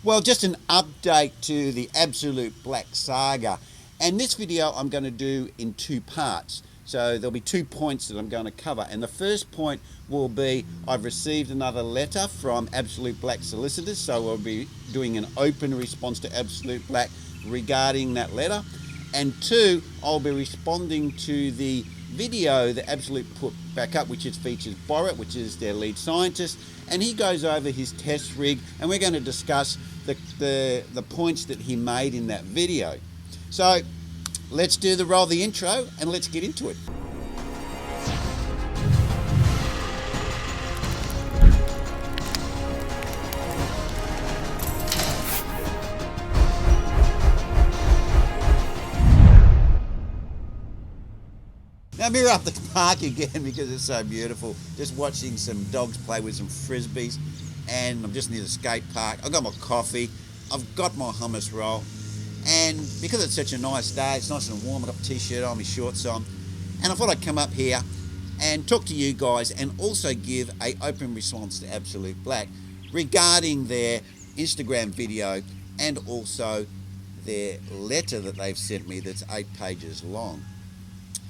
Well, just an update to the AbsoluteBlack Saga, and this video I'm going to do in two parts. So there'll be 2 points that I'm going to cover, and the first point will be I've received another letter from AbsoluteBlack Solicitors, so we'll be doing an open response to AbsoluteBlack regarding that letter. And 2, I'll be responding to the video that Absolute put back up, which features Borat, which is their lead scientist, and he goes over his test rig, and we're going to discuss the points that he made in that video. So let's roll the intro and let's get into it. Now we're up the park again because it's so beautiful. Just watching some dogs play with some frisbees, and I'm just near the skate park. I've got my coffee, I've got my hummus roll, and because it's such a nice day, it's nice and warm, I've got a t-shirt on, my shorts on, and I thought I'd come up here and talk to you guys and also give an open response to AbsoluteBlack regarding their Instagram video and also their letter that they've sent me that's 8 pages long.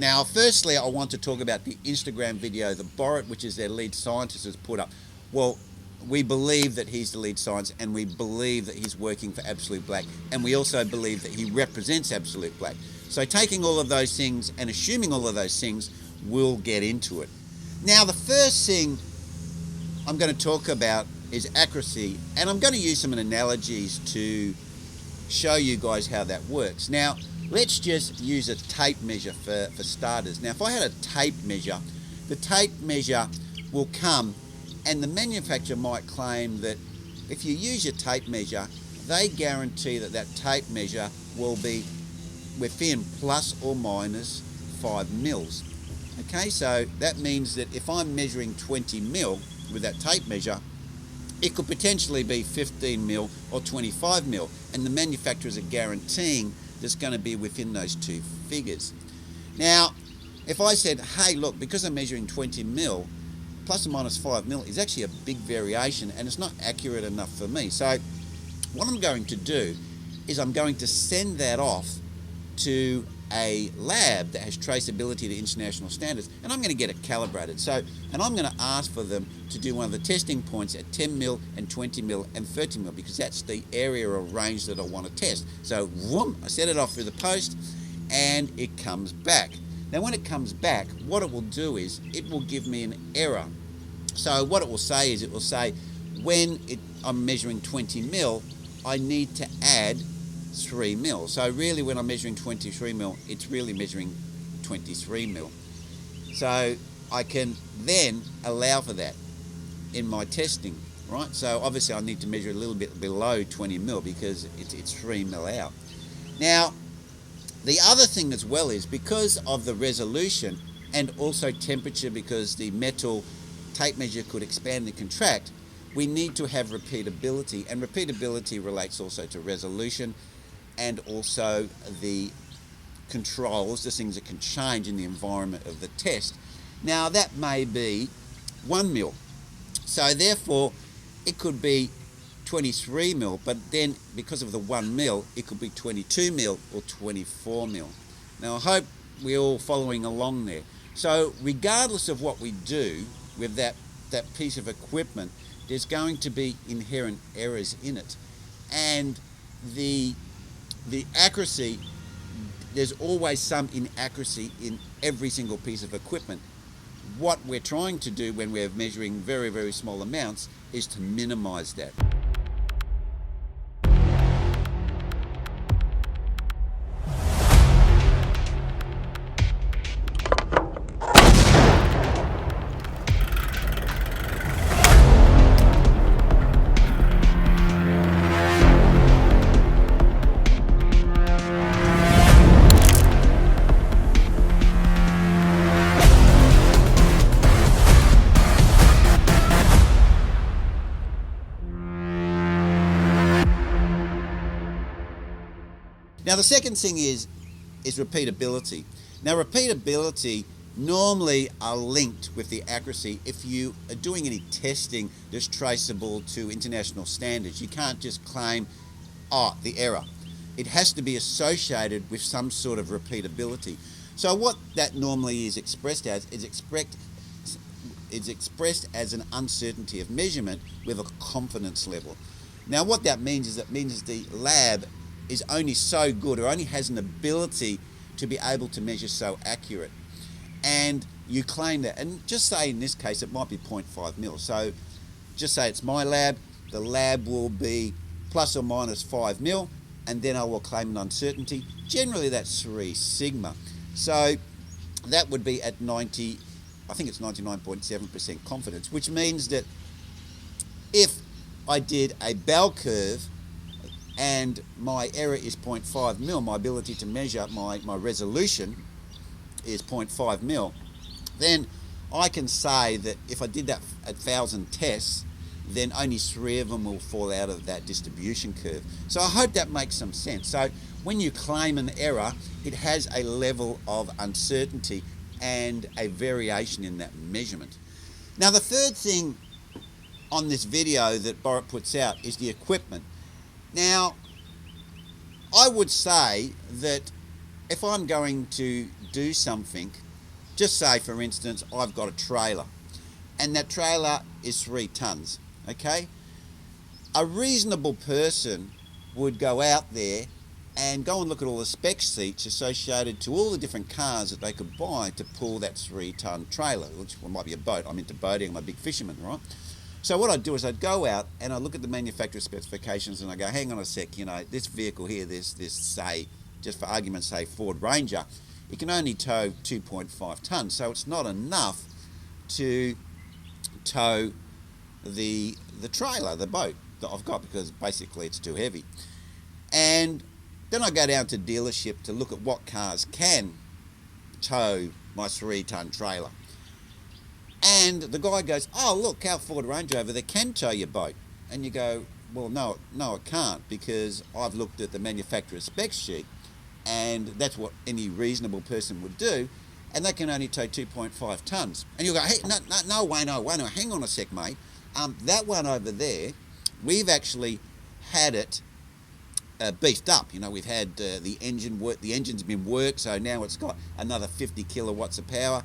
Now, firstly, I want to talk about the Instagram video that Borat, which is their lead scientist, has put up. Well, we believe that he's the lead scientist, and we believe that he's working for AbsoluteBlack, and we also believe that he represents AbsoluteBlack. So taking all of those things and assuming all of those things, we'll get into it. Now, the first thing I'm going to talk about is accuracy, and I'm going to use some analogies to show you guys how that works. Now, let's just use a tape measure for starters. Now, if I had a tape measure, the tape measure will come, and the manufacturer might claim that if you use your tape measure, they guarantee that that tape measure will be within plus or minus 5 mils. Okay, so that means that if I'm measuring 20 mil with that tape measure, it could potentially be 15 mil or 25 mil, and the manufacturers are guaranteeing that's going to be within those 2 figures. Now, if I said, hey, look, because I'm measuring 20 mil, plus or minus 5 mil is actually a big variation, and it's not accurate enough for me. So what I'm going to do is I'm going to send that off to a lab that has traceability to international standards, and I'm going to get it calibrated. So, and I'm going to ask for them to do one of the testing points at 10 mil and 20 mil and 30 mil, because that's the area or range that I want to test. So, whoom, I set it off through the post, and it comes back. Now, when it comes back, what it will do is it will give me an error. So, what it will say is it will say, when I'm measuring 20 mil, I need to add 3 mil. So really, when I'm measuring 23 mil, it's really measuring 23 mil. So I can then allow for that in my testing, right? So obviously I need to measure a little bit below 20 mil because it's 3 mil out. Now, the other thing as well is because of the resolution and also temperature, because the metal tape measure could expand and contract, we need to have repeatability, and repeatability relates also to resolution and also the controls, the things that can change in the environment of the test. Now, that may be 1 mil. So therefore, it could be 23 mil, but then because of the 1 mil, it could be 22 mil or 24 mil. Now, I hope we're all following along there. So regardless of what we do with that piece of equipment, there's going to be inherent errors in it. And the accuracy, there's always some inaccuracy in every single piece of equipment. What we're trying to do when we're measuring very, very small amounts is to minimize that. Now, the second thing is repeatability. Now, repeatability normally are linked with the accuracy. If you are doing any testing that's traceable to international standards, you can't just claim, oh, the error. It has to be associated with some sort of repeatability. So what that normally is expressed as is expressed as an uncertainty of measurement with a confidence level. Now what that means is the lab is only so good, or only has an ability to be able to measure so accurate. And you claim that, and just say in this case it might be 0.5 mil. So just say it's my lab, the lab will be plus or minus 5 mil, and then I will claim an uncertainty. Generally that's 3 sigma. So that would be at 99.7% confidence, which means that if I did a bell curve and my error is 0.5 mil, my ability to measure my resolution is 0.5 mil, then I can say that if I did that 1,000 tests, then only 3 of them will fall out of that distribution curve. So I hope that makes some sense. So when you claim an error, it has a level of uncertainty and a variation in that measurement. Now the third thing on this video that Borat puts out is the equipment. Now I would say that if I'm going to do something, just say for instance I've got a trailer and that trailer is 3 tons, okay? A reasonable person would go out there and go and look at all the spec sheets associated to all the different cars that they could buy to pull that 3-ton trailer, which might be a boat. I'm into boating, I'm a big fisherman, right? So what I'd do is I'd go out and I'd look at the manufacturer specifications and I go, hang on a sec, you know, this vehicle here, this say, just for argument's sake, Ford Ranger, it can only tow 2.5 tons, so it's not enough to tow the trailer, the boat that I've got, because basically it's too heavy. And then I go down to dealership to look at what cars can tow my 3-ton trailer. And the guy goes, oh look, our Ford Range Rover, they can tow your boat. And you go, well no it can't, because I've looked at the manufacturer's spec sheet and that's what any reasonable person would do, and they can only tow 2.5 tons. And you go, hey, no, Wayno, hang on a sec, mate. That one over there, we've actually had it beefed up. You know, we've had the engine work. The engine's been worked, so now it's got another 50 kilowatts of power.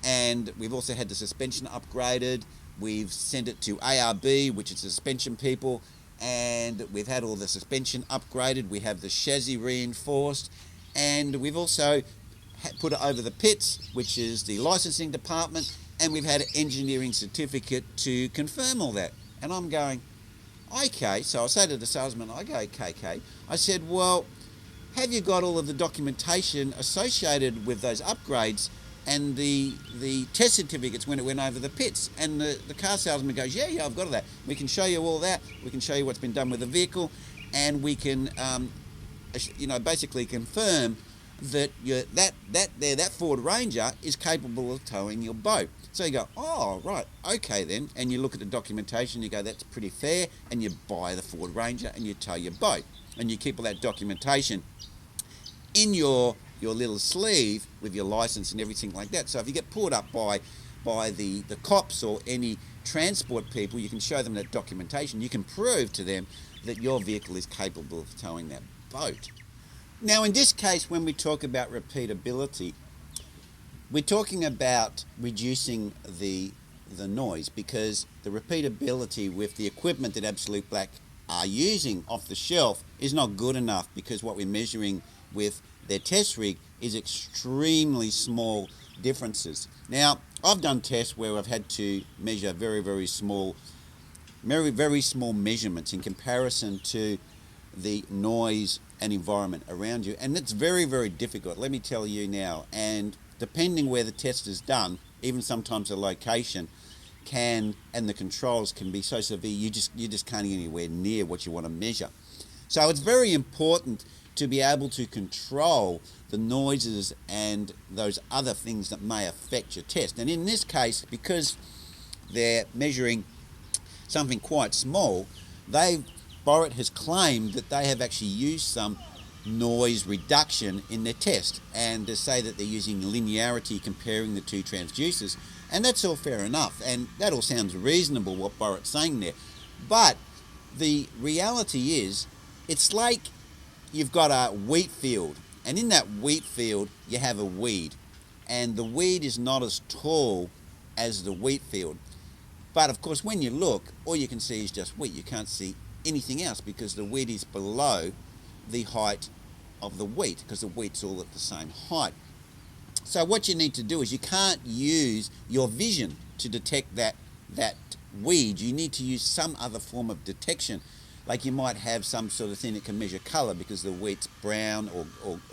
And we've also had the suspension upgraded. We've sent it to ARB, which is suspension people, and we've had all the suspension upgraded. We have the chassis reinforced, and we've also put it over the pits, which is the licensing department, and we've had an engineering certificate to confirm all that. And I'm going, okay. So I say to the salesman, I go, okay. I said, well, have you got all of the documentation associated with those upgrades and the test certificates when it went over the pits? And the car salesman goes, yeah, I've got all that. We can show you all that. We can show you what's been done with the vehicle, and we can, basically confirm that that Ford Ranger is capable of towing your boat. So you go, oh, right, okay then. And you look at the documentation, you go, that's pretty fair, and you buy the Ford Ranger and you tow your boat. And you keep all that documentation in your little sleeve with your license and everything like that. So if you get pulled up by the cops or any transport people, you can show them that documentation. You can prove to them that your vehicle is capable of towing that boat. Now in this case, when we talk about repeatability, we're talking about reducing the noise, because the repeatability with the equipment that Absolute Black are using off the shelf is not good enough, because what we're measuring with their test rig is extremely small differences. Now, I've done tests where I've had to measure very small measurements in comparison to the noise and environment around you, and it's very difficult, let me tell you now. And depending where the test is done, even sometimes the location and the controls can be so severe you just can't get anywhere near what you want to measure. So it's very important to be able to control the noises and those other things that may affect your test. And in this case, because they're measuring something quite small, Borat has claimed that they have actually used some noise reduction in their test, and to say that they're using linearity comparing the two transducers, and that's all fair enough, and that all sounds reasonable what Borrett's saying there. But the reality is, it's like you've got a wheat field, and in that wheat field you have a weed, and the weed is not as tall as the wheat field. But of course, when you look, all you can see is just wheat. You can't see anything else because the wheat is below the height of the wheat, because the wheat's all at the same height. So what you need to do is, you can't use your vision to detect that weed. You need to use some other form of detection. Like you might have some sort of thing that can measure colour, because the wheat's brown,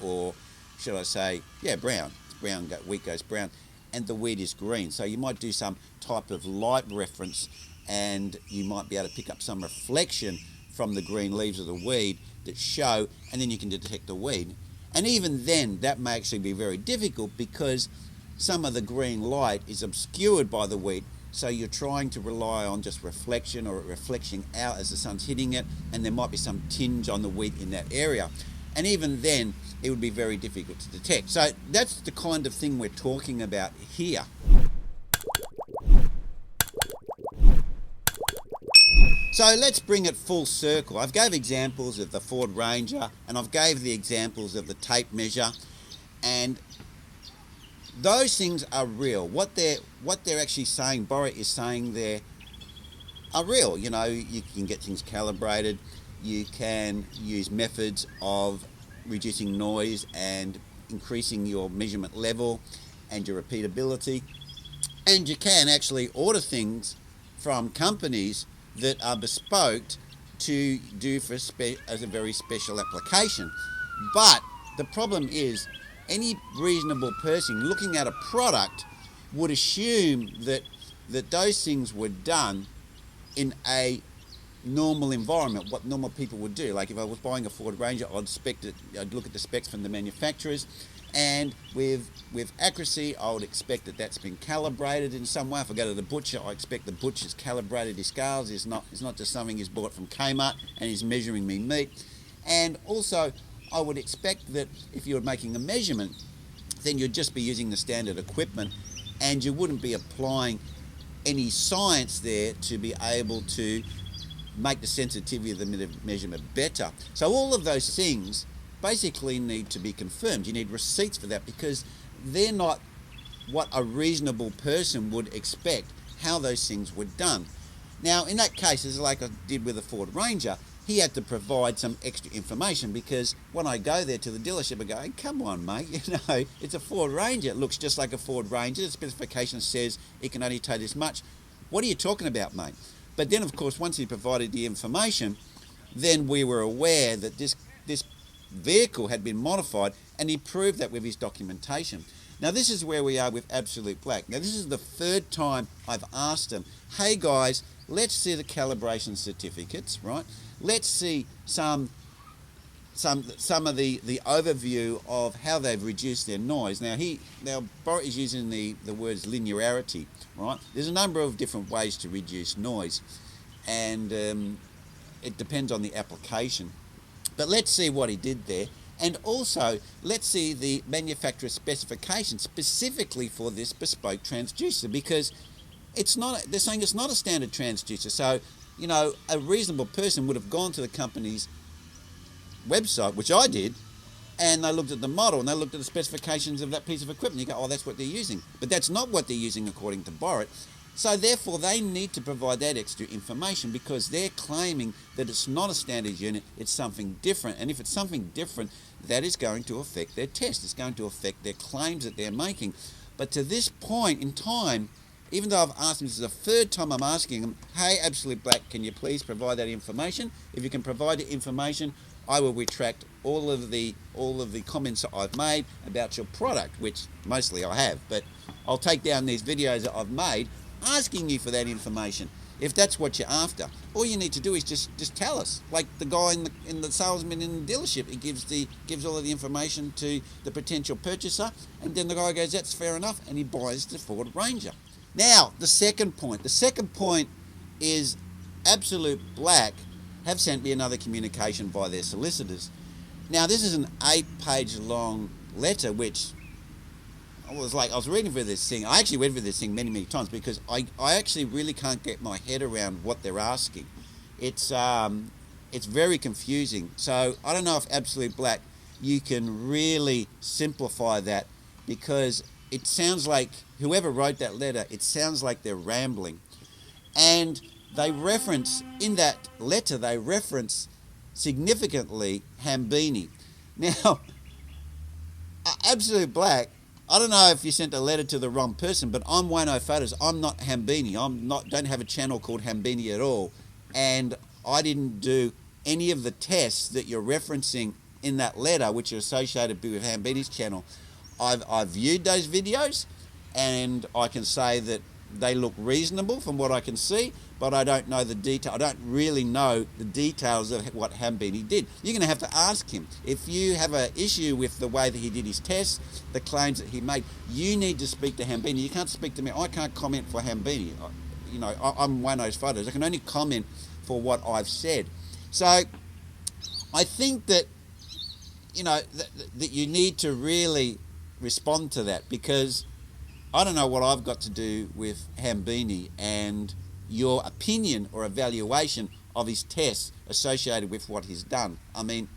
or should I say, yeah, brown. It's brown, wheat goes brown, and the weed is green. So you might do some type of light reference, and you might be able to pick up some reflection from the green leaves of the weed that show, and then you can detect the weed. And even then, that may actually be very difficult, because some of the green light is obscured by the weed. So you're trying to rely on just reflection, or reflection out as the sun's hitting it, and there might be some tinge on the wheat in that area. And even then, it would be very difficult to detect. So that's the kind of thing we're talking about here. So let's bring it full circle. I've gave examples of the Ford Ranger, and I've gave the examples of the tape measure, and those things are real. What they're actually saying, Borrett is saying there, are real. You know, you can get things calibrated, you can use methods of reducing noise and increasing your measurement level and your repeatability, and you can actually order things from companies that are bespoke to do for as a very special application. But the problem is, any reasonable person looking at a product would assume that those things were done in a normal environment, what normal people would do. Like if I was buying a Ford Ranger, I'd look at the specs from the manufacturers, and with accuracy, I would expect that that's been calibrated in some way. If I go to the butcher, I expect the butcher's calibrated his scales. It's not just something he's bought from Kmart and he's measuring me meat. And also, I would expect that if you're making a measurement, then you'd just be using the standard equipment, and you wouldn't be applying any science there to be able to make the sensitivity of the measurement better. So all of those things basically need to be confirmed. You need receipts for that, because they're not what a reasonable person would expect how those things were done. Now in that case, it's like I did with the Ford Ranger, he had to provide some extra information, because when I go there to the dealership, I go, hey, come on mate, you know, it's a Ford Ranger, it looks just like a Ford Ranger, the specification says it can only tow this much. What are you talking about, mate? But then of course, once he provided the information, then we were aware that this vehicle had been modified, and he proved that with his documentation. Now this is where we are with Absolute Black. Now this is the third time I've asked them, hey guys, let's see the calibration certificates, right? Let's see some of the overview of how they've reduced their noise. Now Borrett is using the words linearity, right? There's a number of different ways to reduce noise, and it depends on the application. But let's see what he did there, and also let's see the manufacturer's specification specifically for this bespoke transducer, because they're saying it's not a standard transducer. So, you know, a reasonable person would have gone to the company's website, which I did, and they looked at the model and they looked at the specifications of that piece of equipment. You go, oh, that's what they're using. But that's not what they're using according to Borrett. So therefore they need to provide that extra information, because they're claiming that it's not a standard unit, it's something different. And if it's something different, that is going to affect their test. It's going to affect their claims that they're making. But to this point in time, even though I've asked them, this is the third time I'm asking them, hey, Absolute Black, can you please provide that information? If you can provide the information, I will retract all of the comments that I've made about your product, which mostly I have, but I'll take down these videos that I've made asking you for that information. If that's what you're after, all you need to do is just tell us. Like the guy in the salesman in the dealership, he gives all of the information to the potential purchaser, and then the guy goes, that's fair enough, and he buys the Ford Ranger. Now, the second point is Absolute Black have sent me another communication by their solicitors, Now this is an 8-page long letter, which I was reading for this thing. I actually read for this thing many times because I actually really can't get my head around what they're asking. It's very confusing. So I don't know if Absolute Black, you can really simplify that, because it sounds like whoever wrote that letter, it sounds like they're rambling. And they reference, in that letter, they reference significantly Hambini. Now, Absolute Black, I don't know if you sent a letter to the wrong person, but I'm Waynos Fotos. I'm not Hambini. Don't have a channel called Hambini at all. And I didn't do any of the tests that you're referencing in that letter, which are associated with Hambini's channel. I've viewed those videos, and I can say that they look reasonable from what I can see, but I don't know the detail. I don't really know the details of what Hambini did. You're going to have to ask him. If you have an issue with the way that he did his tests, the claims that he made, you need to speak to Hambini. You can't speak to me. I can't comment for Hambini. You know, I'm Waynos Fotos. I can only comment for what I've said. So I think that, you know, that you need to really respond to that, because I don't know what I've got to do with Hambini and your opinion or evaluation of his tests associated with what he's done. I mean,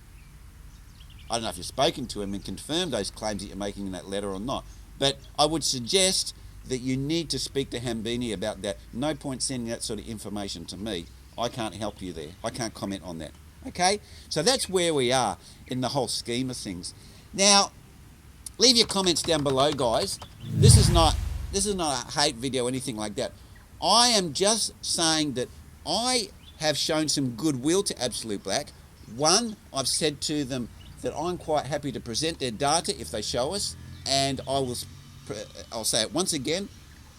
I don't know if you've spoken to him and confirmed those claims that you're making in that letter or not, but I would suggest that you need to speak to Hambini about that. No point sending that sort of information to me. I can't help you there. I can't comment on that. Okay? So that's where we are in the whole scheme of things. Now, leave your comments down below, guys. This is not a hate video or anything like that. I am just saying that I have shown some goodwill to Absolute Black. One, I've said to them that I'm quite happy to present their data if they show us, and I'll say it once again,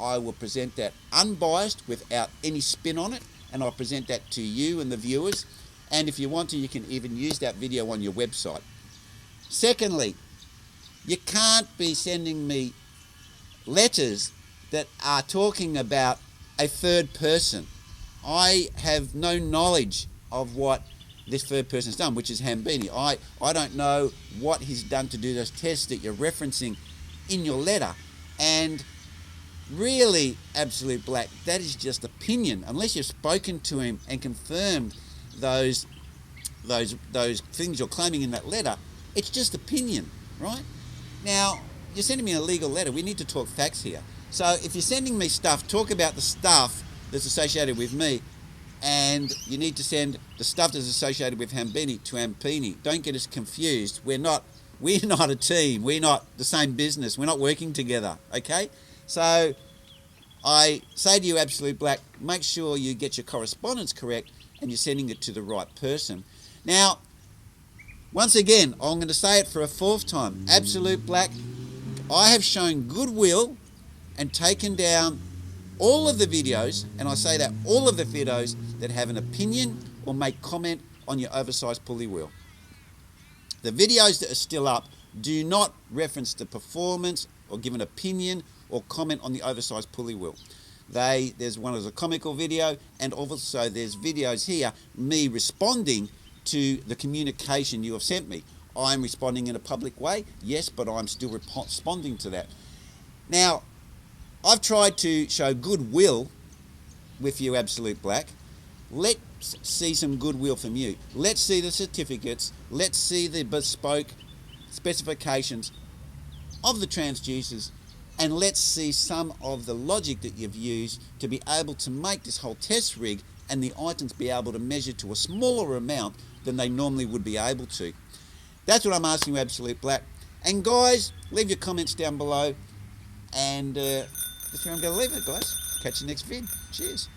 I will present that unbiased without any spin on it, and I'll present that to you and the viewers, and if you want to, you can even use that video on your website. Secondly, you can't be sending me letters that are talking about a third person. I have no knowledge of what this third person's done, which is Hambini. I don't know what he's done to do those tests that you're referencing in your letter. And really, Absolute Black, that is just opinion. Unless you've spoken to him and confirmed those things you're claiming in that letter, it's just opinion, right? Now, you're sending me a legal letter. We need to talk facts here. So if you're sending me stuff, talk about the stuff that's associated with me, and you need to send the stuff that's associated with Hambini to Hambini. Don't get us confused. We're not a team. We're not the same business. We're not working together, okay? So I say to you, Absolute Black, make sure you get your correspondence correct and you're sending it to the right person. Now, once again, I'm going to say it for a fourth time. Absolute Black, I have shown goodwill and taken down all of the videos, and I say that all of the videos that have an opinion or make comment on your oversized pulley wheel. The videos that are still up do not reference the performance or give an opinion or comment on the oversized pulley wheel. There's one as a comical video, and also there's videos here, me responding to the communication you have sent me. I'm responding in a public way, yes, but I'm still responding to that. Now, I've tried to show goodwill with you, Absolute Black. Let's see some goodwill from you. Let's see the certificates. Let's see the bespoke specifications of the transducers, and let's see some of the logic that you've used to be able to make this whole test rig and the items be able to measure to a smaller amount than they normally would be able to. That's what I'm asking you, Absolute Black. And guys, leave your comments down below, and that's where I'm going to leave it, guys. Catch you next vid. Cheers.